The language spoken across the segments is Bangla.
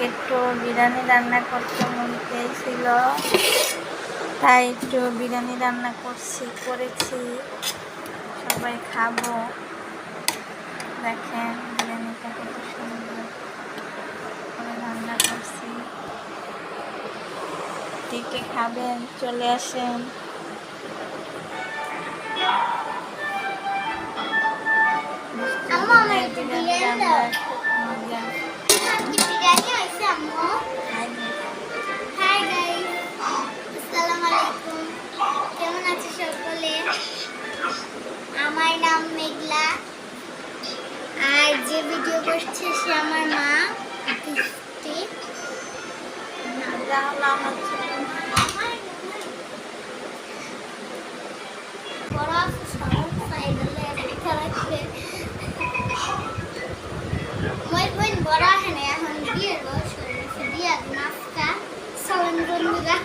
আজকে একটু বিরিয়ানি রান্না করতে মন চেয়েছিল, তাই একটু বিরিয়ানি রান্না করেছি, সবাই খাবো। দেখেন বিরিয়ানিটা কত সুন্দর করে রান্না করছি। কে কে খাবেন চলে আসেন। বিরিয়ানি রান্না খুব মজা। কেমন আছে সকলে? আমার নাম মেঘলা, আর যে ভিডিও করছে সে আমার মা বৃষ্টি। বড় হ্যাঁ এখন বিয়ের বয়স হয়ে গেছে, বিয়ে নাস্তা চলেন বন্ধুরা,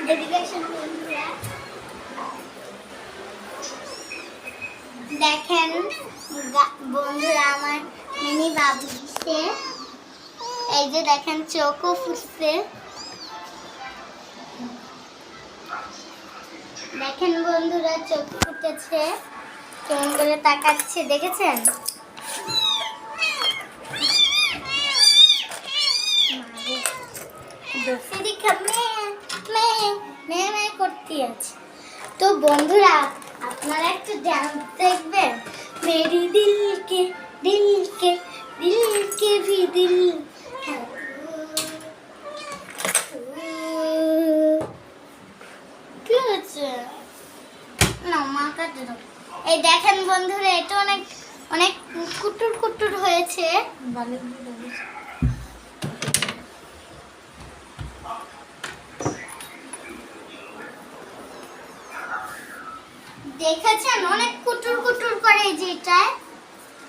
ডেডিকেশন বন্ধুরা। দেখেন বন্ধুরা আমার মিনি বাবু দিচ্ছে, এই যে দেখেন চোখও ফুটছে। দেখেন বন্ধুরা চোখ ফুটেছে, কেমন করে তাকাচ্ছে দেখেছেন? করতে আছে। তো বন্ধুরা আপনারা একটু ডান্স দেখবেন, মেরি দিলকে দিলকে দিলকে ভি দিল। কি হচ্ছে না মাথা দিল। এই দেখেন বন্ধুরা এটা অনেক অনেক কুটুর কুটুর হয়েছে। দেখেছেন অনেক কুটুর কুটুর করে, যেটা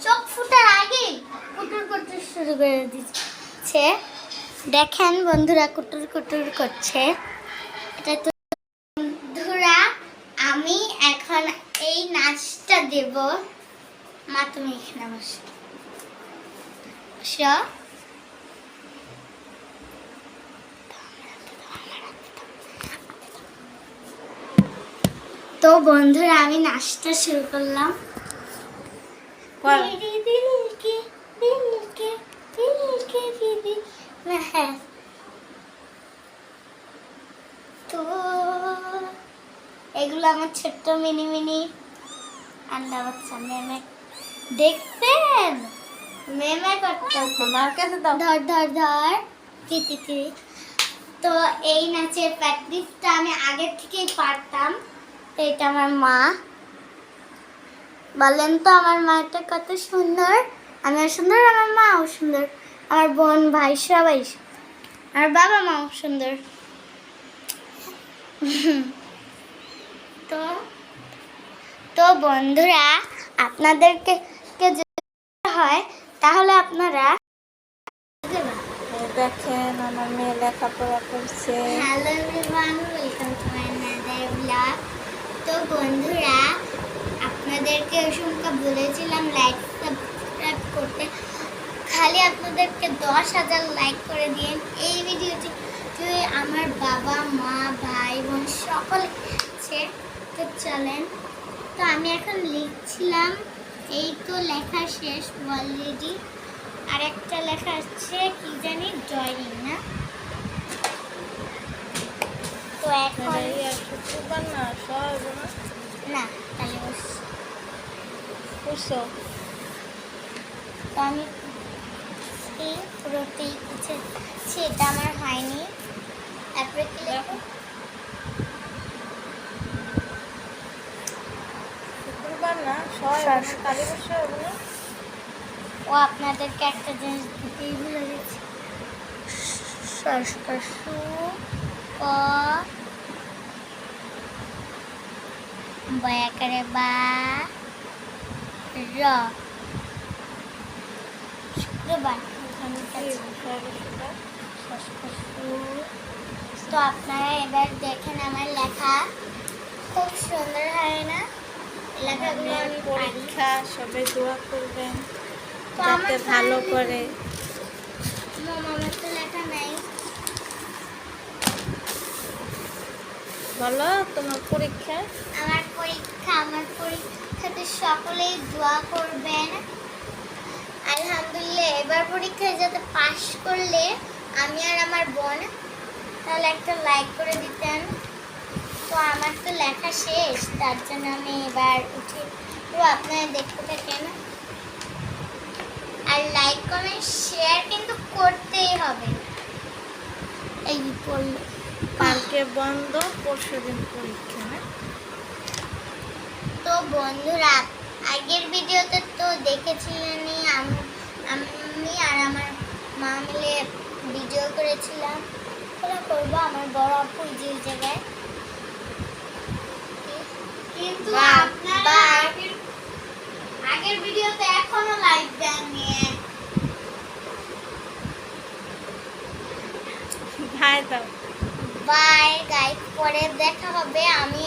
চোখ ফুটার আগে কুটুর কুটুর শুরু করে দিচ্ছে। দেখেন বন্ধুরা কুটুর কুটুর করছে। এটা তো বন্ধুরা আমি এখন এই নাচটা দেব। মা তুমি এখানে বসো। তো বন্ধুরা আমি নাচটা শুরু করলাম। হ্যাঁ তো এগুলো আমার ছোট্ট মিনি মিনি আন্ডা বাচ্চা মেমে, দেখছেন মেমে করতে আমার কাছে দাও, ধর ধর ধর তিতি। তো এই নাচের প্র্যাকটিসটা আমি আগের থেকেই পারতাম। এটা আমার মা, বলেন তো আমার মাটা কত সুন্দর। আমিও সুন্দর, আমার মাও সুন্দর, আমার বোন ভাই সবাই, আর বাবা মাও সুন্দর। তো তো বন্ধুরা আপনাদেরকে যদি হয় তাহলে আপনারা দেখেন আমার মেয়ে লেখাপড়া করছে। Hello everyone, welcome to my another blog. তো বন্ধুরা আপনাদেরকে অসংখ্য বলেছিলাম লাইক সাবস্ক্রাইব করতে, খালি আপনাদেরকে 10,000 লাইক করে দিন এই ভিডিওটি। তো আমার বাবা মা ভাই বোন সকলে আছে। তো চলেন, তো আমি এখন লিখছিলাম, এই তো লেখা শেষ অলরেডি। আর একটা লেখা আছে কি জানি ড্রয়িং না। তো এখন না তাহলে বুঝছো। তো আমি এই পুরোটাই বুঝেছি, এটা আমার হয়নি। তারপরে কি লেখো? শুক্রবার না কালী বসে হবে না। ও আপনাদেরকে একটা জিনিস দিতেই ভুলে গেছি। বয়াকারে বা র শুক্রবার। তো আপনারা এবার দেখেন আমার লেখা খুব সুন্দর হয় না? লেখাগুলো আমি পরীক্ষা সবাই দোয়া করবেন তো যাতে ভালো করে। আমার তো লেখা নাই। বলো তোমার পরীক্ষা। আমার পরীক্ষাতে সকলেই দোয়া করবেন। আলহামদুলিল্লাহ এবার পরীক্ষায় যাতে পাশ করলে আমি আর আমার বোন তাহলে একটা লাইক করে দিতেন। তো আমার তো লেখা শেষ, তার জন্য আমি এবার উঠে তো আপনারা দেখতে থাকেন। আর লাইক কমেন্ট শেয়ার কিন্তু করতেই হবে। এই পড়লো কালকে বন্ধ, পরশুদিন পরীক্ষা না? তো বন্ধুরা আগের ভিডিওতে তো দেখেছিলেনই আমি আর আমার মা মিলে ভিডিও করেছিলাম। ওরা করবো আমার বড় আপু যে জায়গায়, কিন্তু আপনারা আগের ভিডিওতে এখনো লাইক দেননি। ভাই দাও। বাই গাইস, পরে দেখা হবে। আমি